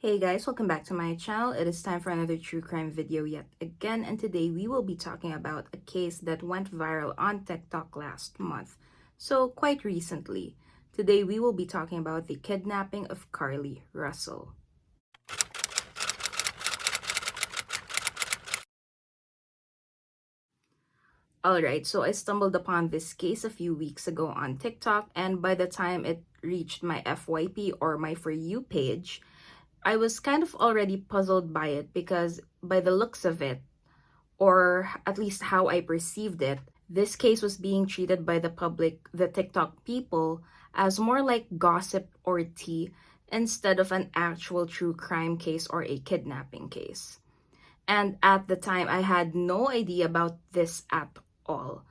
Hey guys, welcome back to my channel. It is time for another true crime video yet again, and today we will be talking about a case that went viral on TikTok last month. So quite recently. Today we will be talking about the kidnapping of Carlee Russell. Alright, so I stumbled upon this case a few weeks ago on TikTok, and by the time it reached my FYP or my For You page, I was kind of already puzzled by it because by the looks of it, or at least how I perceived it, this case was being treated by the public, the TikTok people, as more like gossip or tea instead of an actual true crime case or a kidnapping case. And at the time, I had no idea about this at all.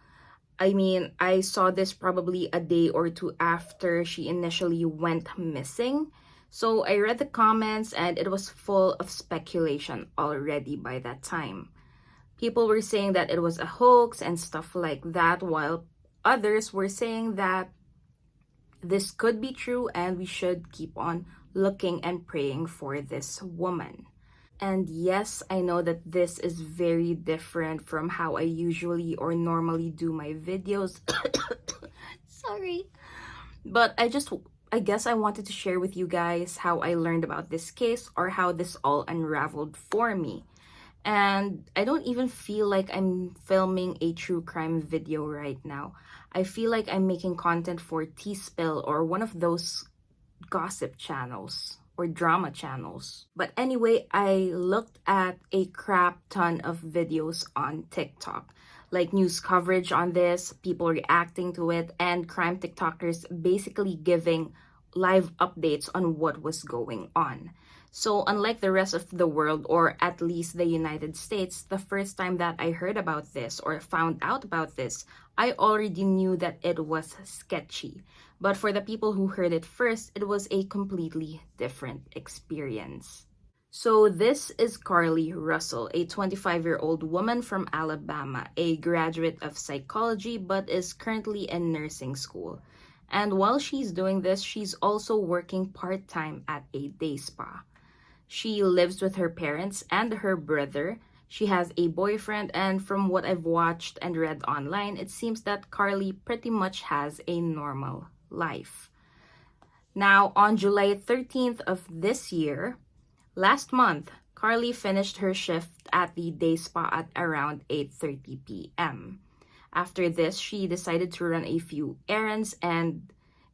I mean, I saw this probably a day or two after she initially went missing. So I read the comments and it was full of speculation already by that time. People were saying that it was a hoax and stuff like that, while others were saying that this could be true and we should keep on looking and praying for this woman. And yes, I know that this is very different from how I usually or normally do my videos. Sorry. But I guess I wanted to share with you guys how I learned about this case or how this all unraveled for me. And I don't even feel like I'm filming a true crime video right now. I feel like I'm making content for T-Spill or one of those gossip channels or drama channels. But anyway, I looked at a crap ton of videos on TikTok, like news coverage on this, people reacting to it, and crime TikTokers basically giving live updates on what was going on. So, unlike the rest of the world, or at least the United States, the first time that I heard about this or found out about this, I already knew that it was sketchy. But for the people who heard it first, it was a completely different experience. So, this is Carlee Russell, a 25-year-old woman from Alabama, a graduate of psychology but is currently in nursing school. And while she's doing this, she's also working part-time at a day spa. She lives with her parents and her brother. She has a boyfriend, and from what I've watched and read online, it seems that Carlee pretty much has a normal life. Now, on July 13th of this year, last month, Carlee finished her shift at the day spa at around 8:30 p.m. After this, she decided to run a few errands and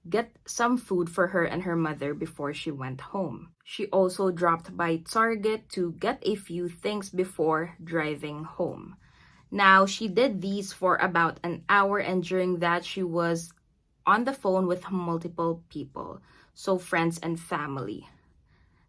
get some food for her and her mother before she went home. She also dropped by Target to get a few things before driving home. Now, she did these for about an hour, and during that, she was on the phone with multiple people, so friends and family.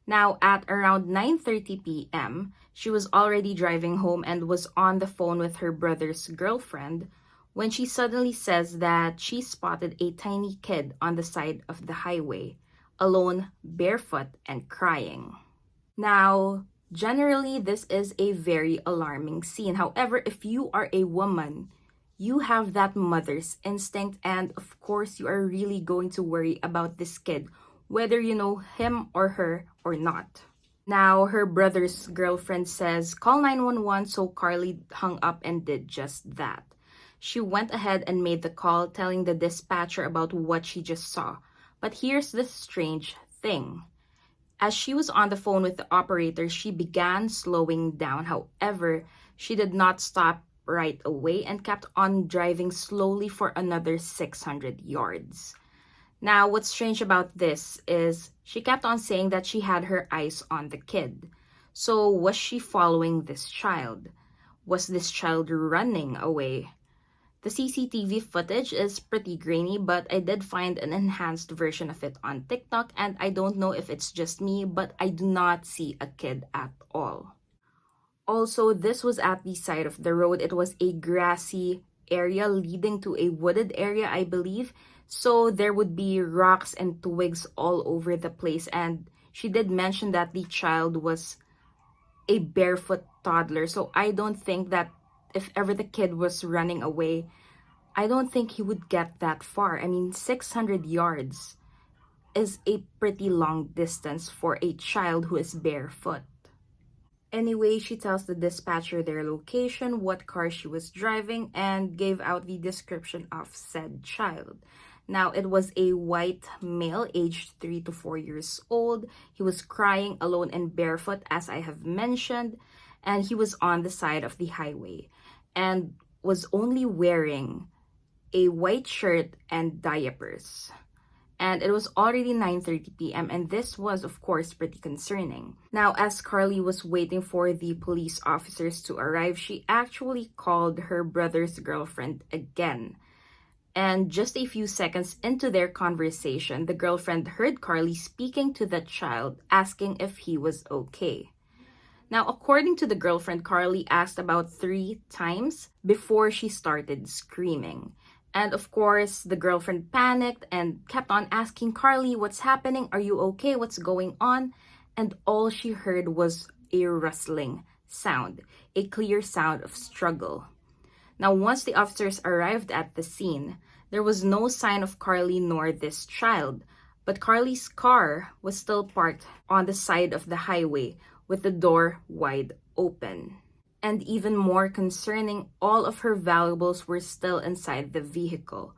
Now, at around 9:30 p.m., she was already driving home and was on the phone with her brother's girlfriend when she suddenly says that she spotted a tiny kid on the side of the highway, alone, barefoot, and crying. Now, generally, this is a very alarming scene. However, if you are a woman, you have that mother's instinct, and of course, you are really going to worry about this kid, whether you know him or her or not. Now, her brother's girlfriend says, "Call 911," so Carlee hung up and did just that. She went ahead and made the call, telling the dispatcher about what she just saw. But here's the strange thing. As she was on the phone with the operator, she began slowing down. However, she did not stop right away and kept on driving slowly for another 600 yards. Now, what's strange about this is she kept on saying that she had her eyes on the kid. So, was she following this child? Was this child running away? The CCTV footage is pretty grainy, but I did find an enhanced version of it on TikTok, and I don't know if it's just me, but I do not see a kid at all. Also, this was at the side of the road. It was a grassy area leading to a wooded area, I believe. So there would be rocks and twigs all over the place, and she did mention that the child was a barefoot toddler. So I don't think that if ever the kid was running away, I don't think he would get that far. I mean, 600 yards. is a pretty long distance for a child who is barefoot. Anyway, she tells the dispatcher their location, what car she was driving, and gave out the description of said child. Now, it was a white male aged 3 to 4 years old. He was crying alone and barefoot, as I have mentioned, and he was on the side of the highway and was only wearing a white shirt and diapers. And it was already 9:30 p.m. and this was of course pretty concerning. Now, as Carlee was waiting for the police officers to arrive, she actually called her brother's girlfriend again. And just a few seconds into their conversation, the girlfriend heard Carlee speaking to the child, asking if he was okay. Now, according to the girlfriend, Carlee asked about 3 times before she started screaming. And of course, the girlfriend panicked and kept on asking Carlee, "What's happening? Are you okay? What's going on?" And all she heard was a rustling sound, a clear sound of struggle. Now, once the officers arrived at the scene, there was no sign of Carlee nor this child, but Carlee's car was still parked on the side of the highway with the door wide open. And even more concerning, all of her valuables were still inside the vehicle.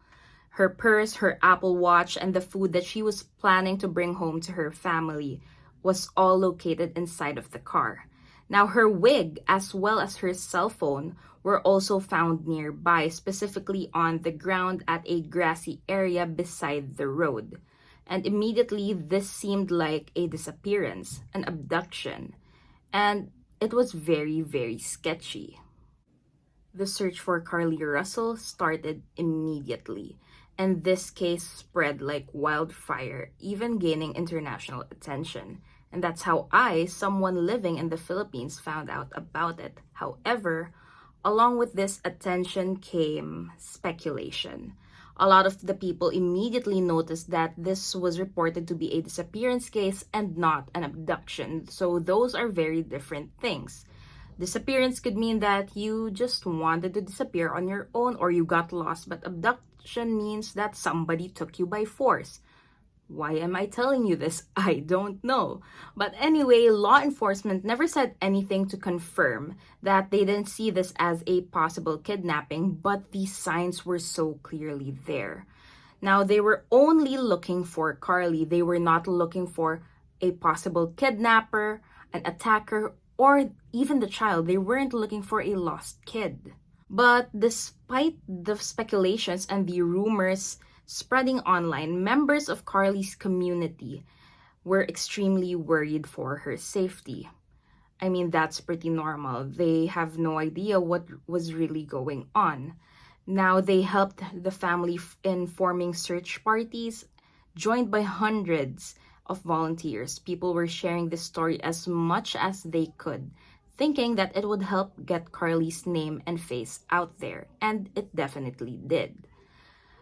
Her purse, her Apple Watch, and the food that she was planning to bring home to her family was all located inside of the car. Now, her wig, as well as her cell phone, were also found nearby, specifically on the ground at a grassy area beside the road. And immediately, this seemed like a disappearance, an abduction. And it was very, very sketchy. The search for Carlee Russell started immediately, and this case spread like wildfire, even gaining international attention. And that's how I, someone living in the Philippines, found out about it. However, along with this attention came speculation. A lot of the people immediately noticed that this was reported to be a disappearance case and not an abduction. So those are very different things. Disappearance could mean that you just wanted to disappear on your own or you got lost, but abduction means that somebody took you by force. Why am I telling you this? I don't know. But anyway, law enforcement never said anything to confirm that they didn't see this as a possible kidnapping, but the signs were so clearly there. Now, they were only looking for Carlee. They were not looking for a possible kidnapper, an attacker, or even the child. They weren't looking for a lost kid. But despite the speculations and the rumors spreading online, members of Carlee's community were extremely worried for her safety. I mean, that's pretty normal. They have no idea what was really going on. Now, they helped the family in forming search parties, joined by hundreds of volunteers. People were sharing this story as much as they could, thinking that it would help get Carlee's name and face out there, and it definitely did.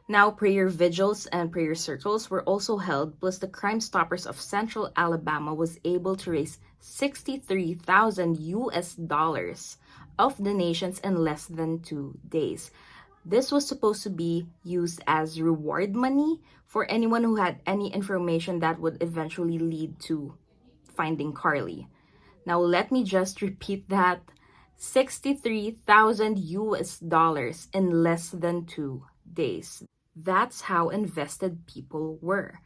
Now, prayer vigils and prayer circles were also held, plus the Crime Stoppers of Central Alabama was able to raise 63,000 US dollars of donations in less than 2 days. This was supposed to be used as reward money for anyone who had any information that would eventually lead to finding Carlee. Now, let me just repeat that. 63,000 US dollars in less than 2 days. That's how invested people were.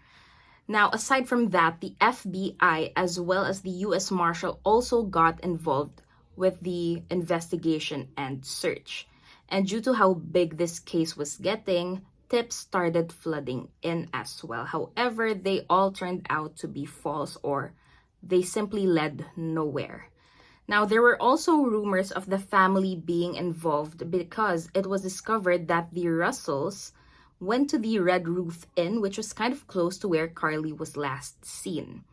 Now, aside from that, the FBI as well as the US Marshal also got involved with the investigation and search. And due to how big this case was getting, tips started flooding in as well. However, they all turned out to be false, or they simply led nowhere. Now, there were also rumors of the family being involved because it was discovered that the Russells went to the Red Roof Inn, which was kind of close to where Carlee was last seen.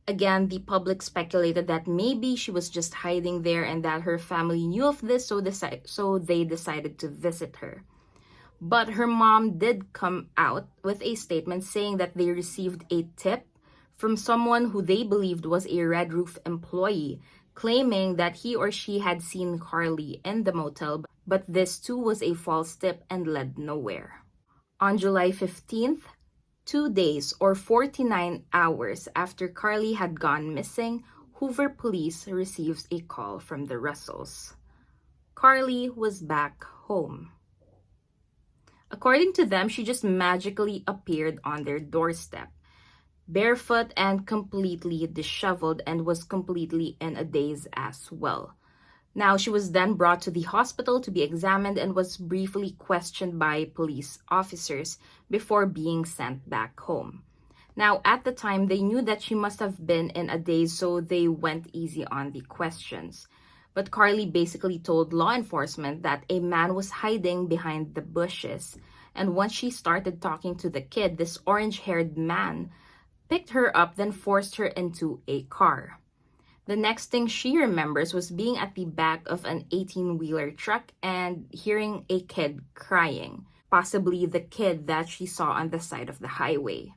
Again, the public speculated that maybe she was just hiding there and that her family knew of this, so they decided to visit her. But her mom did come out with a statement saying that they received a tip from someone who they believed was a Red Roof employee, claiming that he or she had seen Carlee in the motel, but this too was a false tip and led nowhere. On July 15th, 2 days or 49 hours after Carlee had gone missing, Hoover police receives a call from the Russells. Carlee was back home. According to them, she just magically appeared on their doorstep, barefoot and completely disheveled, and was completely in a daze as well. Now, she was then brought to the hospital to be examined and was briefly questioned by police officers before being sent back home. Now, at the time, they knew that she must have been in a daze, so they went easy on the questions. But Carlee basically told law enforcement that a man was hiding behind the bushes. And once she started talking to the kid, this orange-haired man picked her up, then forced her into a car. The next thing she remembers was being at the back of an 18-wheeler truck and hearing a kid crying, possibly the kid that she saw on the side of the highway.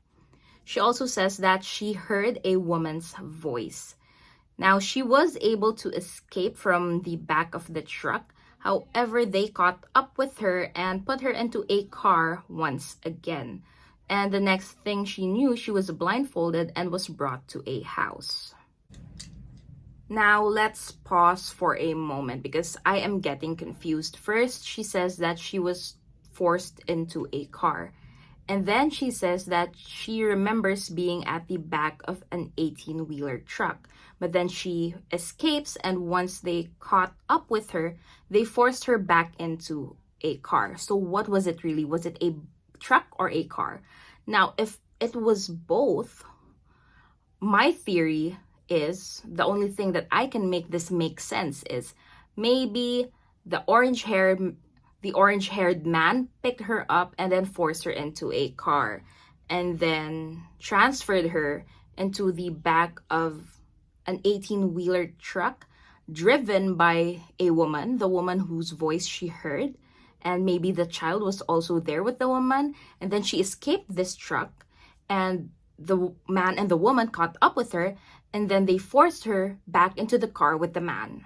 She also says that she heard a woman's voice. Now, she was able to escape from the back of the truck. However, they caught up with her and put her into a car once again. And the next thing she knew, she was blindfolded and was brought to a house. Now, let's pause for a moment because I am getting confused. First, she says that she was forced into a car. And then she says that she remembers being at the back of an 18-wheeler truck. But then she escapes, and once they caught up with her, they forced her back into a car. So what was it really? Was it a truck or a car? Now, if it was both, my theory is, the only thing that I can make this make sense is maybe the orange-haired man picked her up and then forced her into a car and then transferred her into the back of an 18-wheeler truck driven by a woman, the woman whose voice she heard, and maybe the child was also there with the woman, and then she escaped this truck and the man and the woman caught up with her, and then they forced her back into the car with the man.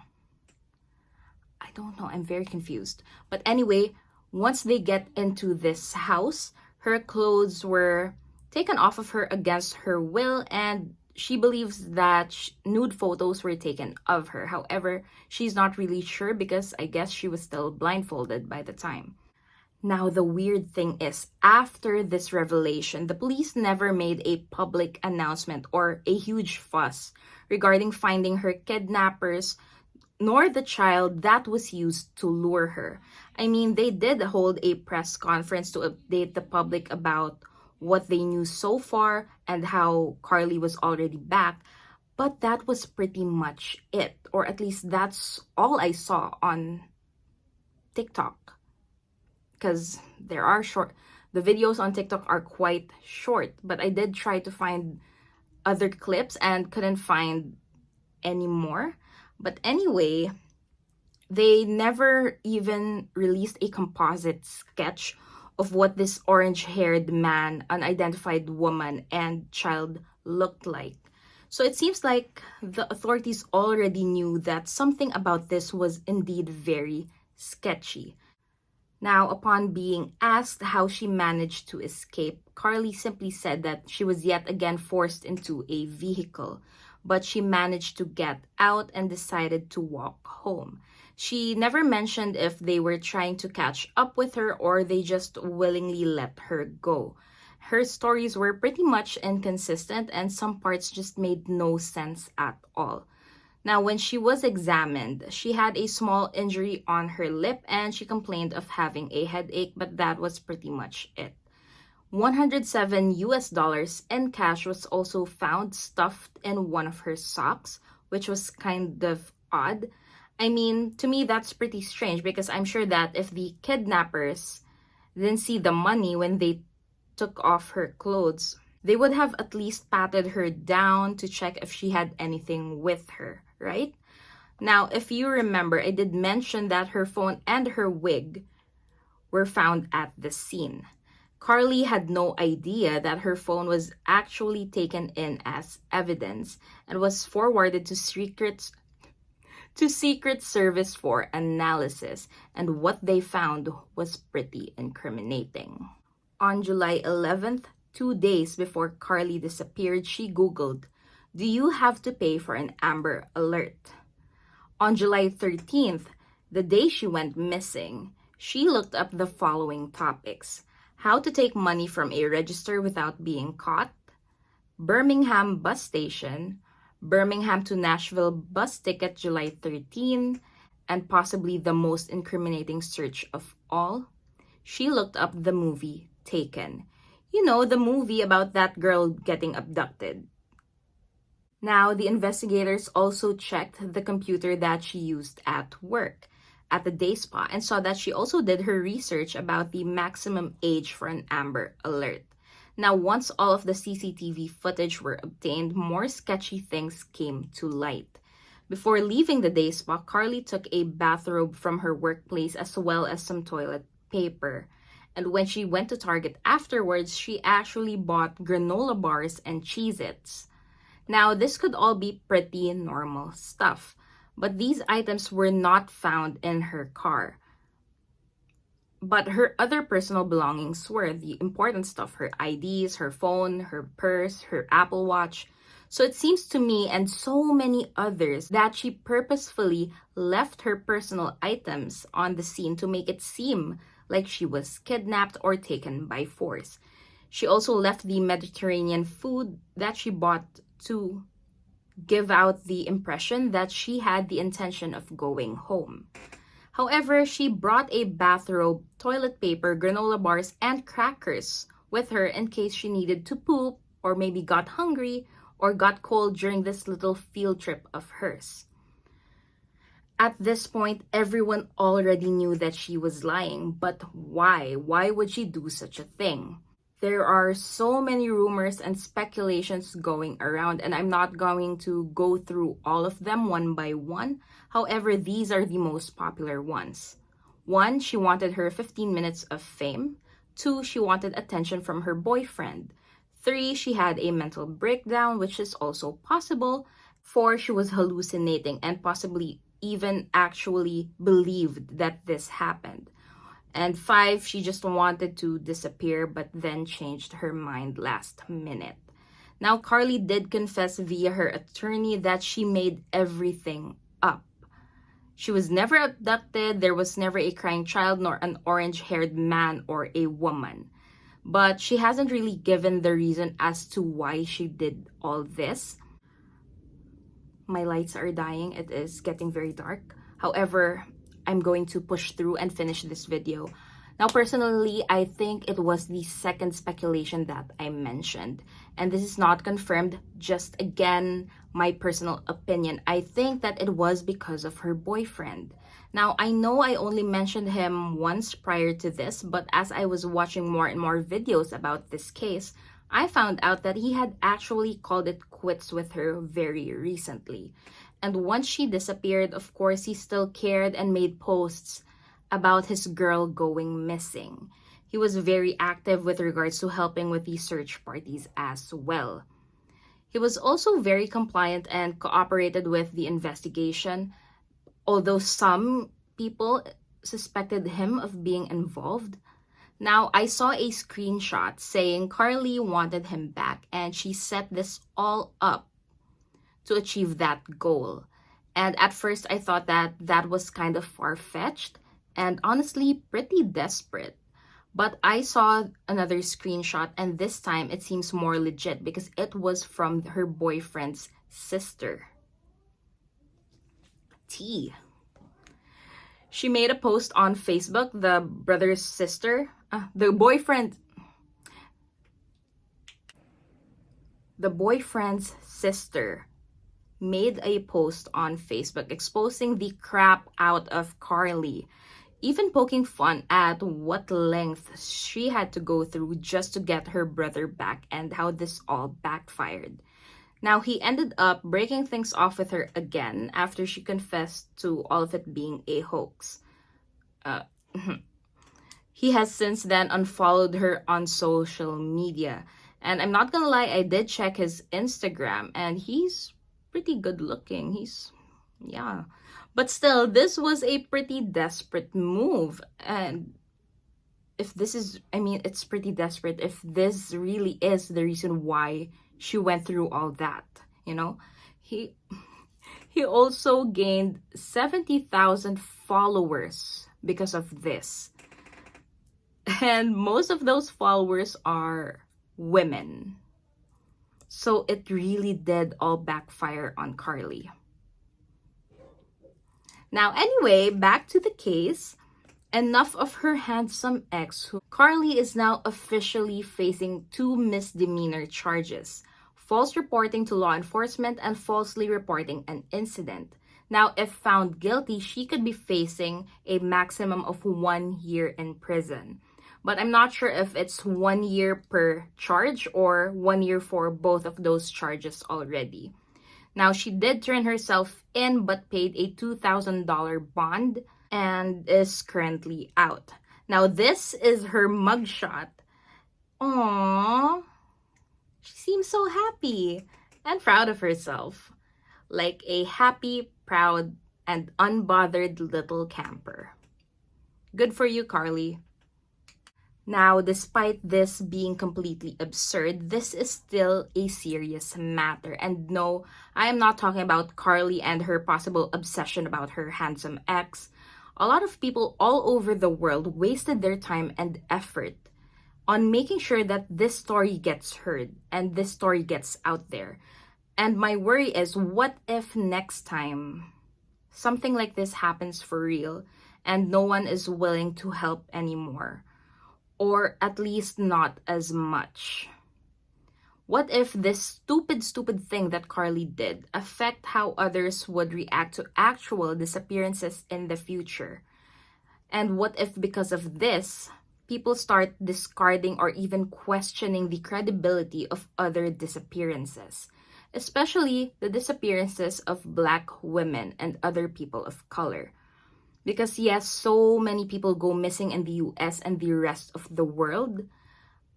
I don't know, I'm very confused. But anyway, once they get into this house, her clothes were taken off of her against her will, and she believes that nude photos were taken of her. However, she's not really sure because I guess she was still blindfolded by the time. Now, the weird thing is, after this revelation, the police never made a public announcement or a huge fuss regarding finding her kidnappers, nor the child that was used to lure her. I mean, they did hold a press conference to update the public about what they knew so far and how Carlee was already back, but that was pretty much it, or at least that's all I saw on TikTok. Because the videos on TikTok are quite short, but I did try to find other clips and couldn't find any more. But anyway, they never even released a composite sketch of what this orange-haired man, unidentified woman, and child looked like. So it seems like the authorities already knew that something about this was indeed very sketchy. Now, upon being asked how she managed to escape, Carlee simply said that she was yet again forced into a vehicle, but she managed to get out and decided to walk home. She never mentioned if they were trying to catch up with her or they just willingly let her go. Her stories were pretty much inconsistent and some parts just made no sense at all. Now, when she was examined, she had a small injury on her lip and she complained of having a headache, but that was pretty much it. $107 in cash was also found stuffed in one of her socks, which was kind of odd. I mean, to me, that's pretty strange because I'm sure that if the kidnappers didn't see the money when they took off her clothes, they would have at least patted her down to check if she had anything with her, right? Now, if you remember, I did mention that her phone and her wig were found at the scene. Carlee had no idea that her phone was actually taken in as evidence and was forwarded to Secret Service for analysis, and what they found was pretty incriminating. On July 11th, 2 days before Carlee disappeared, she Googled, "Do you have to pay for an Amber Alert?" On July 13th, the day she went missing, she looked up the following topics: how to take money from a register without being caught, Birmingham bus station, Birmingham to Nashville bus ticket July 13, and possibly the most incriminating search of all, she looked up the movie Taken. You know, the movie about that girl getting abducted. Now, the investigators also checked the computer that she used at work at the day spa and saw that she also did her research about the maximum age for an Amber Alert. Now, once all of the CCTV footage were obtained, more sketchy things came to light. Before leaving the day spa, Carlee took a bathrobe from her workplace as well as some toilet paper. And when she went to Target afterwards, she actually bought granola bars and Cheez-Its. Now, this could all be pretty normal stuff, but these items were not found in her car. But her other personal belongings were the important stuff: her IDs, her phone, her purse, her Apple Watch. So it seems to me and so many others that she purposefully left her personal items on the scene to make it seem like she was kidnapped or taken by force. She also left the Mediterranean food that she bought to give out the impression that she had the intention of going home. However, she brought a bathrobe, toilet paper, granola bars, and crackers with her in case she needed to poop or maybe got hungry or got cold during this little field trip of hers. At this point, everyone already knew that she was lying, but why? Why would she do such a thing? There are so many rumors and speculations going around, and I'm not going to go through all of them one by one. However, these are the most popular ones. 1, she wanted her 15 minutes of fame. 2, she wanted attention from her boyfriend. 3, she had a mental breakdown, which is also possible. 4, she was hallucinating and possibly even actually believed that this happened. And 5, she just wanted to disappear but then changed her mind last minute. Now, Carlee did confess via her attorney that she made everything up. She was never abducted, there was never a crying child, nor an orange-haired man or a woman. But she hasn't really given the reason as to why she did all this. My lights are dying, it is getting very dark. However, I'm going to push through and finish this video. Now, personally, I think it was the second speculation that I mentioned. And this is not confirmed, just again, my personal opinion. I think that it was because of her boyfriend. Now, I know I only mentioned him once prior to this, but as I was watching more and more videos about this case, I found out that he had actually called it quits with her very recently. And once she disappeared, of course, he still cared and made posts about his girl going missing. He was very active with regards to helping with the search parties as well. He was also very compliant and cooperated with the investigation, although some people suspected him of being involved. Now, I saw a screenshot saying Carlee wanted him back and she set this all up to achieve that goal. And at first, I thought that that was kind of far-fetched and honestly pretty desperate. But I saw another screenshot, and this time it seems more legit because it was from her boyfriend's sister. T. She made a post on Facebook, the brother's sister, the boyfriend's sister made a post on Facebook exposing the crap out of Carlee, even poking fun at what lengths she had to go through just to get her brother back and how this all backfired. Now, he ended up breaking things off with her again after she confessed to all of it being a hoax. He has since then unfollowed her on social media. And I'm not gonna lie, I did check his Instagram and he's pretty good looking. Yeah. But still, this was a pretty desperate move. And if this is, I mean, it's pretty desperate if this really is the reason why she went through all that, you know? He he also gained 70,000 followers because of this. And most of those followers are women. So it really did all backfire on Carlee. Now, anyway, back to the case. Enough of her handsome ex. Carlee is now officially facing 2 misdemeanor charges: false reporting to law enforcement and falsely reporting an incident. Now, if found guilty, she could be facing a maximum of 1 year in prison. But I'm not sure if it's 1 year per charge or 1 year for both of those charges already. Now, she did turn herself in but paid a $2,000 bond and is currently out. Now, this is her mugshot. Aww. She seems so happy and proud of herself. Like a happy, proud, and unbothered little camper. Good for you, Carlee. Now, despite this being completely absurd, this is still a serious matter. And no, I am not talking about Carlee and her possible obsession about her handsome ex. A lot of people all over the world wasted their time and effort on making sure that this story gets heard and this story gets out there. And my worry is, what if next time something like this happens for real and no one is willing to help anymore? Or at least not as much. What if this stupid thing that Carlee did affect how others would react to actual disappearances in the future? And what if because of this, people start discarding or even questioning the credibility of other disappearances, especially the disappearances of Black women and other people of color? Because yes, so many people go missing in the US and the rest of the world.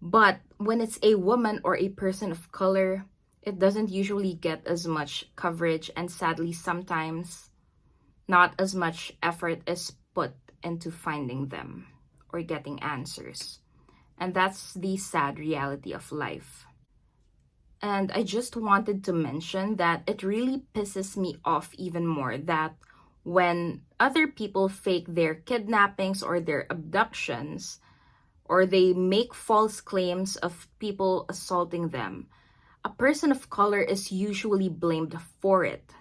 But when it's a woman or a person of color, it doesn't usually get as much coverage, and sadly, sometimes not as much effort is put into finding them or getting answers. And that's the sad reality of life. And I just wanted to mention that it really pisses me off even more that when other people fake their kidnappings or their abductions, or they make false claims of people assaulting them, a person of color is usually blamed for it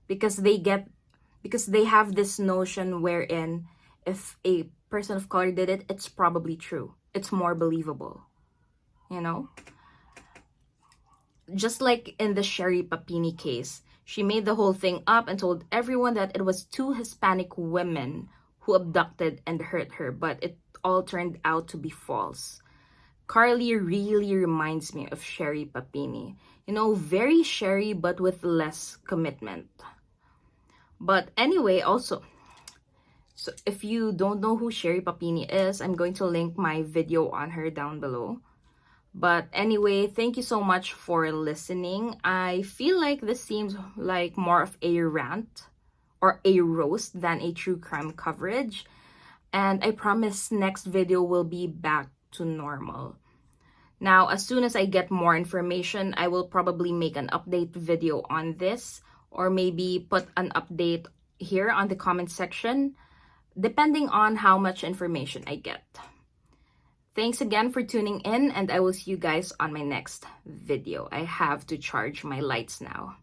because they have this notion wherein if a person of color did it, it's probably true. It's more believable, you know? Just like in the Sherry Papini case, she made the whole thing up and told everyone that it was 2 Hispanic women who abducted and hurt her, but it all turned out to be false. Carlee really reminds me of Sherry Papini. You know, very Sherry but with less commitment. But anyway, also, so if you don't know who Sherry Papini is, I'm going to link my video on her down below. But anyway, thank you so much for listening. I feel like this seems like more of a rant or a roast than a true crime coverage. And I promise next video will be back to normal. Now, as soon as I get more information, I will probably make an update video on this, or maybe put an update here on the comment section, depending on how much information I get. Thanks again for tuning in, and I will see you guys on my next video. I have to charge my lights now.